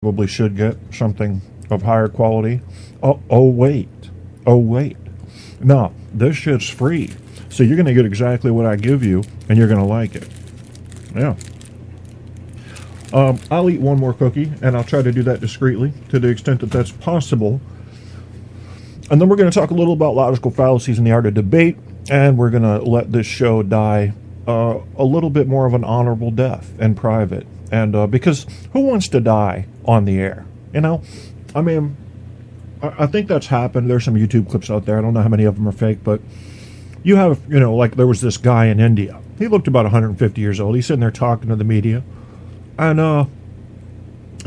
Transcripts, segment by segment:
Probably should get something of higher quality. Oh wait. No, this shit's free. So you're going to get exactly what I give you, and you're going to like it. Yeah. I'll eat one more cookie, and I'll try to do that discreetly to the extent that that's possible. And then we're going to talk a little about logical fallacies in the art of debate, and we're going to let this show die a little bit more of an honorable death in private. And because who wants to die on the air? You know? I mean, I think that's happened. There's some YouTube clips out there. I don't know how many of them are fake, but you have, like there was this guy in India. He looked about 150 years old. He's sitting there talking to the media, and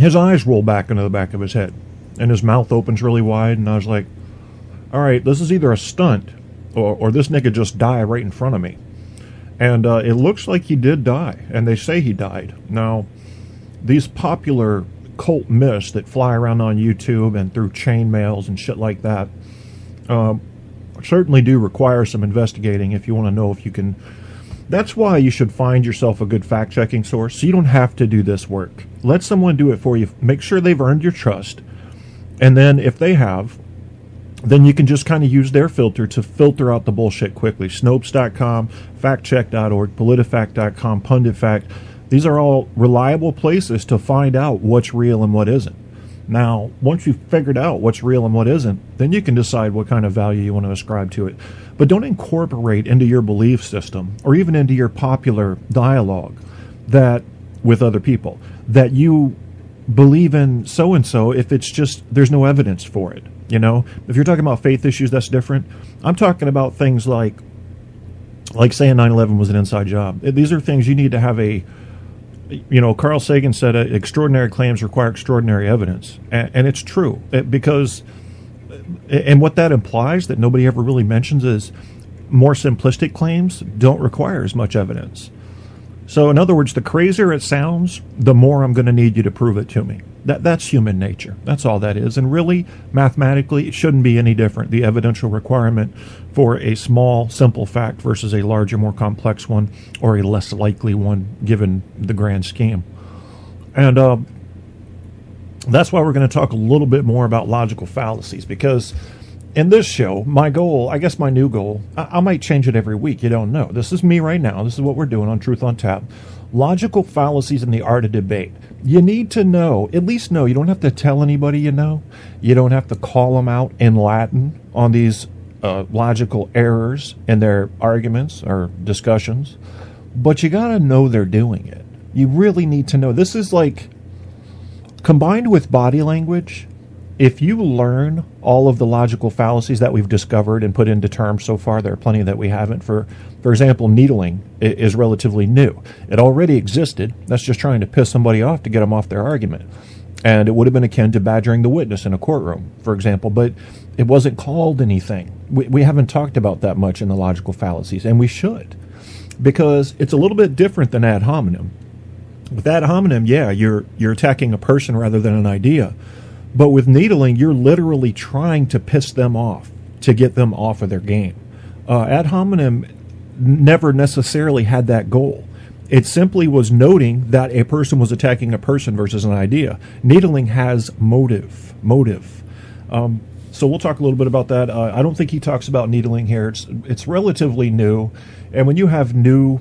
his eyes roll back into the back of his head, and his mouth opens really wide, and I was like, all right, this is either a stunt, or this nigga just died right in front of me. And it looks like he did die, and they say he died. Now, these popular cult myths that fly around on YouTube and through chain mails and shit like that certainly do require some investigating if you want to know if you can. That's why you should find yourself a good fact-checking source, so you don't have to do this work. Let someone do it for you. Make sure they've earned your trust. And then if they have, then you can just kind of use their filter to filter out the bullshit quickly. Snopes.com, factcheck.org, politifact.com, punditfact. These are all reliable places to find out what's real and what isn't. Now, once you've figured out what's real and what isn't, then you can decide what kind of value you want to ascribe to it. But don't incorporate into your belief system or even into your popular dialogue that with other people that you believe in so-and-so if it's just there's no evidence for it. If you're talking about faith issues, that's different. I'm talking about things like saying 9/11 was an inside job. These are things you need to have Carl Sagan said extraordinary claims require extraordinary evidence. And it's true because, and what that implies that nobody ever really mentions is more simplistic claims don't require as much evidence. So in other words, the crazier it sounds, the more I'm going to need you to prove it to me. That's human nature. That's all that is. And really, mathematically, it shouldn't be any different, the evidential requirement for a small, simple fact versus a larger, more complex one, or a less likely one, given the grand scheme. And that's why we're going to talk a little bit more about logical fallacies, because in this show, my goal, I guess my new goal, I might change it every week. You don't know. This is me right now. This is what we're doing on Truth on Tap. Logical fallacies in the art of debate. You need to know, at least know. You don't have to tell anybody you know. You don't have to call them out in Latin on these logical errors in their arguments or discussions. But you got to know they're doing it. You really need to know. This is like, combined with body language, if you learn all of the logical fallacies that we've discovered and put into terms so far, there are plenty that we haven't. For example, needling is relatively new. It already existed. That's just trying to piss somebody off to get them off their argument. And it would have been akin to badgering the witness in a courtroom, for example, but it wasn't called anything. We haven't talked about that much in the logical fallacies, and we should, because it's a little bit different than ad hominem. With ad hominem, yeah, you're attacking a person rather than an idea. But with needling, you're literally trying to piss them off, to get them off of their game. Ad hominem never necessarily had that goal. It simply was noting that a person was attacking a person versus an idea. Needling has motive. So we'll talk a little bit about that. I don't think he talks about needling here. It's relatively new. And when you have new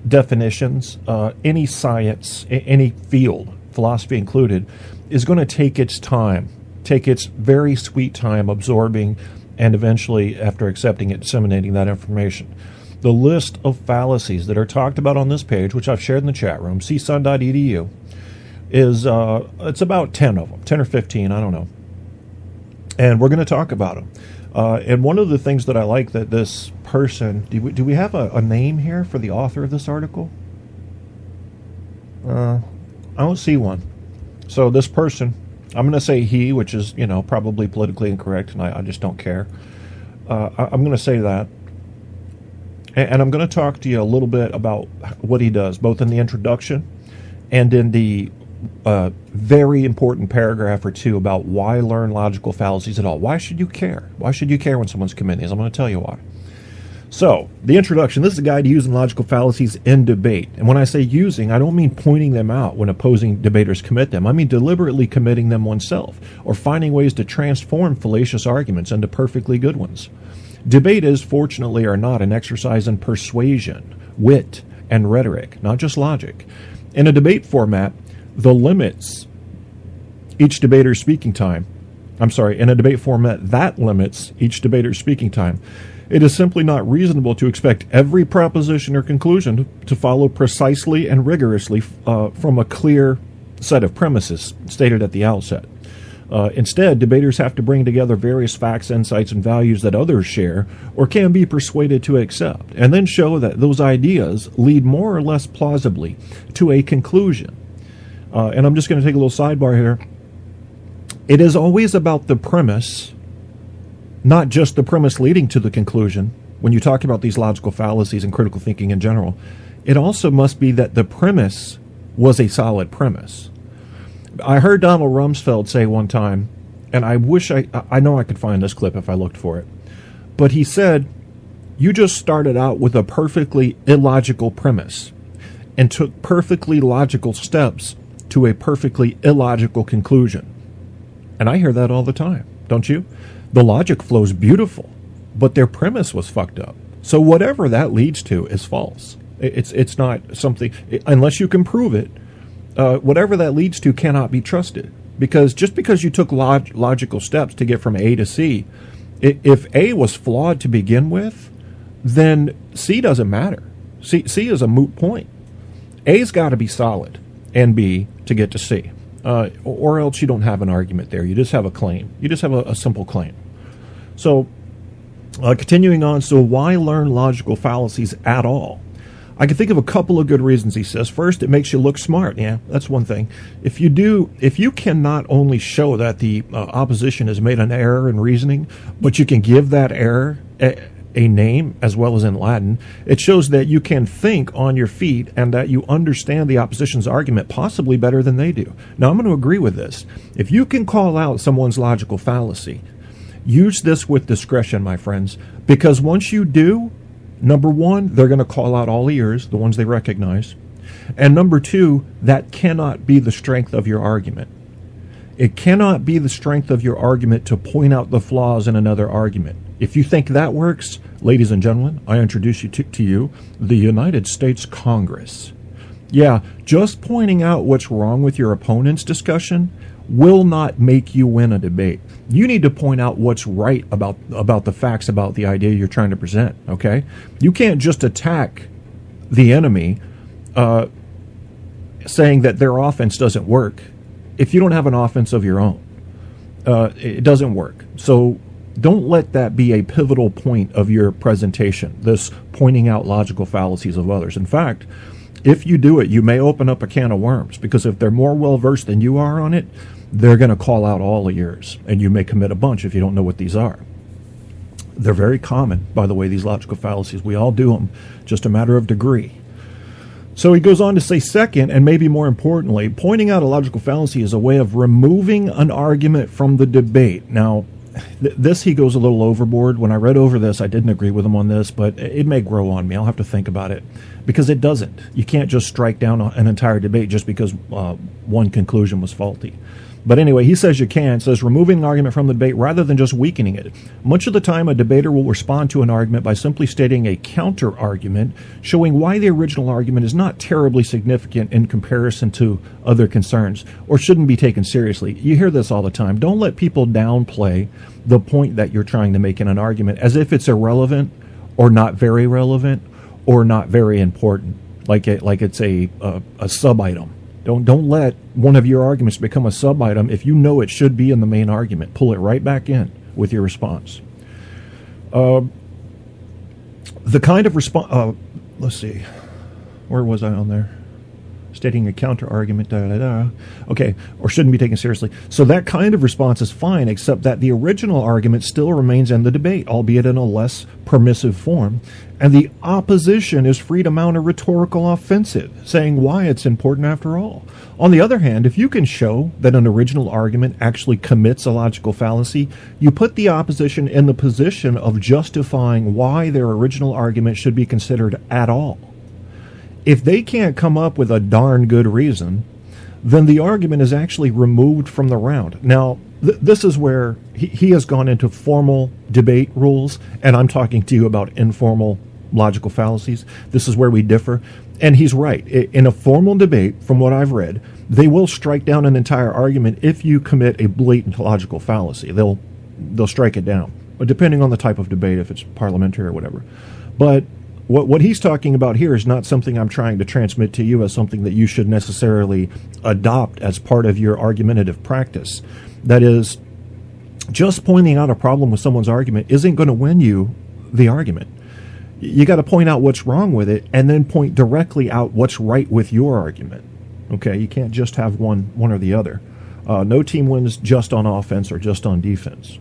definitions, any science, any field, philosophy included, is going to take its time, take its very sweet time absorbing and eventually, after accepting it, disseminating that information. The list of fallacies that are talked about on this page, which I've shared in the chat room, csun.edu, is it's about 10 of them, 10 or 15, I don't know. And we're going to talk about them. And one of the things that I like that this person, do we have a name here for the author of this article? I don't see one. So this person, I'm going to say he, which is, probably politically incorrect, and I just don't care. I'm going to say that. And I'm going to talk to you a little bit about what he does, both in the introduction and in the very important paragraph or two about why learn logical fallacies at all. Why should you care? Why should you care when someone's committing these? I'm going to tell you why. So, the introduction, this is a guide to using logical fallacies in debate. And when I say using, I don't mean pointing them out when opposing debaters commit them. I mean deliberately committing them oneself, or finding ways to transform fallacious arguments into perfectly good ones. Debate is, fortunately or not, an exercise in persuasion, wit, and rhetoric, not just logic. In a debate format, the limits each debater's speaking time, in a debate format that limits each debater's speaking time, it is simply not reasonable to expect every proposition or conclusion to follow precisely and rigorously from a clear set of premises stated at the outset. Instead, debaters have to bring together various facts, insights, and values that others share or can be persuaded to accept, and then show that those ideas lead more or less plausibly to a conclusion. And I'm just going to take a little sidebar here. It is always about the premise, not just the premise leading to the conclusion. When you talk about these logical fallacies and critical thinking in general, it also must be that the premise was a solid premise. I heard Donald Rumsfeld say one time, and I wish I know I could find this clip if I looked for it, but he said, you just started out with a perfectly illogical premise and took perfectly logical steps to a perfectly illogical conclusion. And I hear that all the time, don't you? The logic flows beautiful, but their premise was fucked up. So whatever that leads to is false. It's not something, unless you can prove it, whatever that leads to cannot be trusted. Because just because you took logical steps to get from A to C, if A was flawed to begin with, then C doesn't matter. C is a moot point. A's got to be solid, and B to get to C. Or else you don't have an argument there. You just have a claim. You just have a simple claim. So, continuing on, so why learn logical fallacies at all? I can think of a couple of good reasons, he says. First, it makes you look smart. Yeah, that's one thing. If you can not only show that the opposition has made an error in reasoning, but you can give that error a name as well as in Latin, it shows that you can think on your feet and that you understand the opposition's argument possibly better than they do. Now, I'm going to agree with this. If you can call out someone's logical fallacy, use this with discretion, my friends, because once you do, number one, they're going to call out all ears, the ones they recognize. And number two, that cannot be the strength of your argument. It cannot be the strength of your argument to point out the flaws in another argument. If you think that works, ladies and gentlemen, I introduce you to you, the United States Congress. Yeah, just pointing out what's wrong with your opponent's discussion will not make you win a debate. You need to point out what's right about the facts about the idea you're trying to present, okay? You can't just attack the enemy saying that their offense doesn't work if you don't have an offense of your own. It doesn't work. So don't let that be a pivotal point of your presentation, this pointing out logical fallacies of others. In fact, if you do it, you may open up a can of worms, because if they're more well-versed than you are on it, they're going to call out all of yours, and you may commit a bunch if you don't know what these are. They're very common, by the way, these logical fallacies. We all do them, just a matter of degree. So he goes on to say, second, and maybe more importantly, pointing out a logical fallacy is a way of removing an argument from the debate. Now, this he goes a little overboard. When I read over this, I didn't agree with him on this, but it may grow on me. I'll have to think about it, because it doesn't. You can't just strike down an entire debate just because one conclusion was faulty. But anyway, he says you can. Says removing an argument from the debate rather than just weakening it. Much of the time, a debater will respond to an argument by simply stating a counter-argument, showing why the original argument is not terribly significant in comparison to other concerns, or shouldn't be taken seriously. You hear this all the time. Don't let people downplay the point that you're trying to make in an argument as if it's irrelevant, or not very relevant, or not very important, like it's a sub-item. Don't let one of your arguments become a sub-item if you know it should be in the main argument. Pull it right back in with your response. The kind of response... let's see. Where was I on there? stating a counter-argument, okay, or shouldn't be taken seriously. So that kind of response is fine, except that the original argument still remains in the debate, albeit in a less permissive form, and the opposition is free to mount a rhetorical offensive, saying why it's important after all. On the other hand, if you can show that an original argument actually commits a logical fallacy, you put the opposition in the position of justifying why their original argument should be considered at all. If they can't come up with a darn good reason, then the argument is actually removed from the round. Now, this is where he has gone into formal debate rules, and I'm talking to you about informal logical fallacies. This is where we differ. And he's right. In a formal debate, from what I've read, they will strike down an entire argument if you commit a blatant logical fallacy. They'll strike it down, depending on the type of debate, if it's parliamentary or whatever. But what he's talking about here is not something I'm trying to transmit to you as something that you should necessarily adopt as part of your argumentative practice. That is, just pointing out a problem with someone's argument isn't going to win you the argument. You got to point out what's wrong with it and then point directly out what's right with your argument. Okay, you can't just have one or the other. No team wins just on offense or just on defense.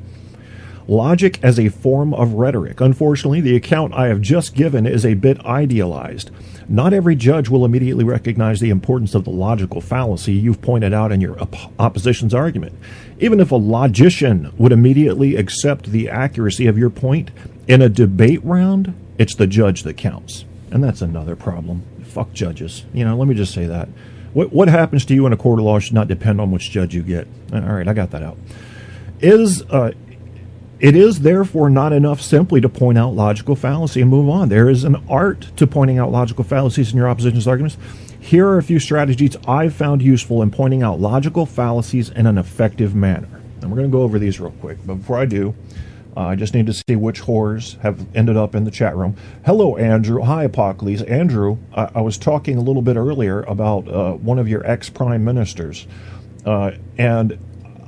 Logic as a form of rhetoric. Unfortunately, the account I have just given is a bit idealized. Not every judge will immediately recognize the importance of the logical fallacy you've pointed out in your opposition's argument. Even if a logician would immediately accept the accuracy of your point, in a debate round, it's the judge that counts. And that's another problem. Fuck judges. Let me just say that. What happens to you in a court of law should not depend on which judge you get. All right, I got that out. It is therefore not enough simply to point out logical fallacy and move on. There is an art to pointing out logical fallacies in your opposition's arguments. Here are a few strategies I've found useful in pointing out logical fallacies in an effective manner. And we're going to go over these real quick. But before I do, I just need to see which whores have ended up in the chat room. Hello, Andrew. Hi, Apocalypse. Andrew, I was talking a little bit earlier about one of your ex-prime ministers. And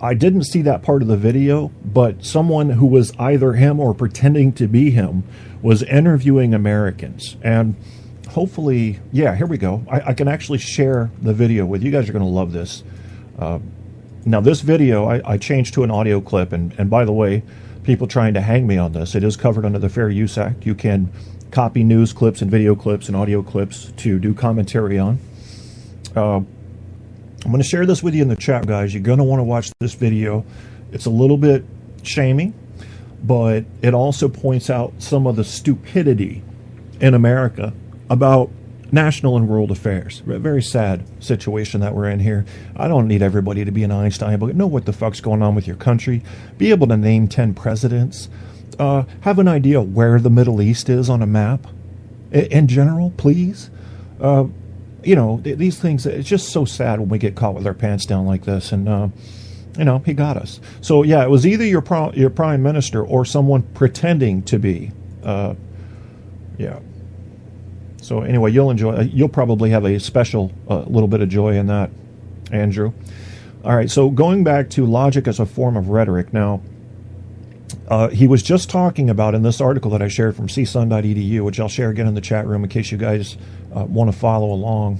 I didn't see that part of the video, but someone who was either him or pretending to be him was interviewing Americans. And hopefully, yeah, here we go. I can actually share the video with you. You guys are going to love this. Now, this video, I changed to an audio clip. And by the way, people trying to hang me on this, it is covered under the Fair Use Act. You can copy news clips and video clips and audio clips to do commentary on. I'm going to share this with you in the chat, guys. You're going to want to watch this video. It's a little bit shaming, but it also points out some of the stupidity in America about national and world affairs. A very sad situation that we're in here. I don't need everybody to be an Einstein, but know what the fuck's going on with your country. Be able to name 10 presidents. Have an idea where the Middle East is on a map. In general, please. These things, it's just so sad when we get caught with our pants down like this. And, he got us. So, yeah, it was either your prime minister or someone pretending to be. Yeah. So, anyway, you'll enjoy. You'll probably have a special little bit of joy in that, Andrew. All right, so going back to logic as a form of rhetoric. Now, he was just talking about in this article that I shared from csun.edu, which I'll share again in the chat room in case you guys want to follow along.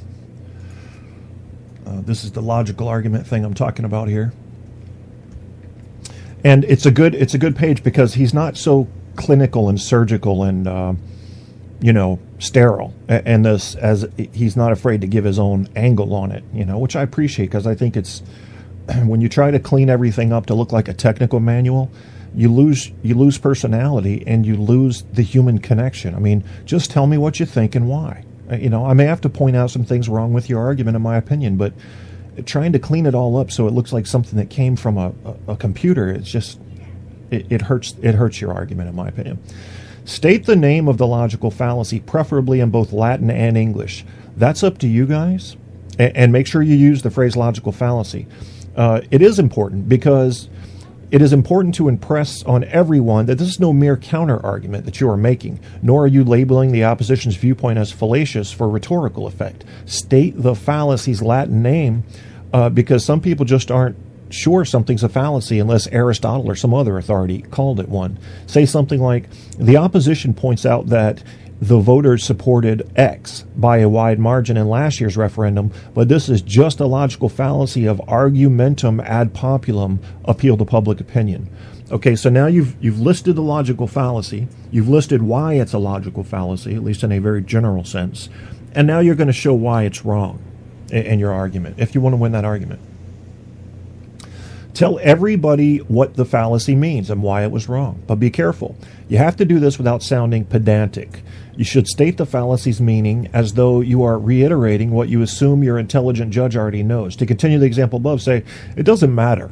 This is the logical argument thing I'm talking about here. And it's a good page because he's not so clinical and surgical and sterile, and this, as he's not afraid to give his own angle on it, which I appreciate, because I think it's when you try to clean everything up to look like a technical manual, you lose personality and you lose the human connection. I mean, just tell me what you think and why. I may have to point out some things wrong with your argument, in my opinion, but trying to clean it all up so it looks like something that came from a computer, it's just it hurts your argument, in my opinion. State the name of the logical fallacy, preferably in both Latin and English. That's up to you guys. And make sure you use the phrase logical fallacy. It is important because it is important to impress on everyone that this is no mere counter-argument that you are making, nor are you labeling the opposition's viewpoint as fallacious for rhetorical effect. State the fallacy's Latin name because some people just aren't sure something's a fallacy unless Aristotle or some other authority called it one. Say something like, the opposition points out that the voters supported X by a wide margin in last year's referendum, but this is just a logical fallacy of argumentum ad populum, appeal to public opinion. Okay, so now you've listed the logical fallacy. You've listed why it's a logical fallacy, at least in a very general sense. And now you're going to show why it's wrong in your argument, if you want to win that argument. Tell everybody what the fallacy means and why it was wrong. But be careful. You have to do this without sounding pedantic. You should state the fallacy's meaning as though you are reiterating what you assume your intelligent judge already knows. To continue the example above, say, it doesn't matter